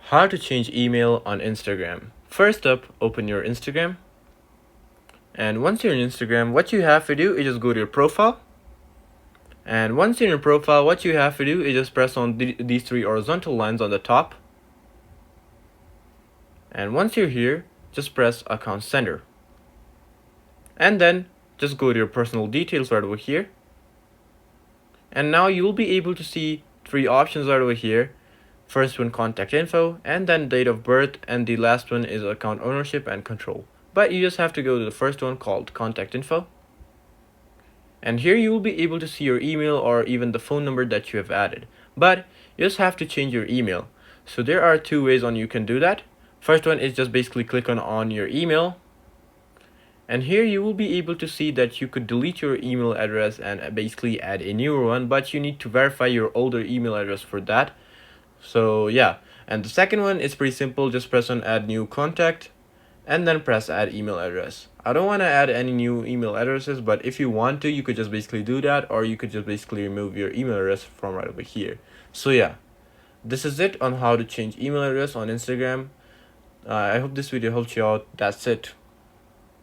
How to change email on Instagram. First up, open your Instagram. And once you're in Instagram, what you have to do is just go to your profile. And once you're in your profile, what you have to do is just press on these three horizontal lines on the top. And once you're here, just press account sender. And then just go to your personal details right over here. And now you will be able to see three options right over here. First one, contact info, and then date of birth, and the last one is account ownership and control. But you just have to go to the first one called contact info. And here you will be able to see your email or even the phone number that you have added. But you just have to change your email. So there are two ways on you can do that. First one is just basically click on your email. And here you will be able to see that you could delete your email address and basically add a newer one, but you need to verify your older email address for that. So yeah, and the second one is pretty simple. Just press on add new contact and then press add email address. I don't want to add any new email addresses, but if you want to, you could just basically do that, or you could just basically remove your email address from right over here. So yeah, this is it on how to change email address on Instagram. I hope this video helped you out. That's it.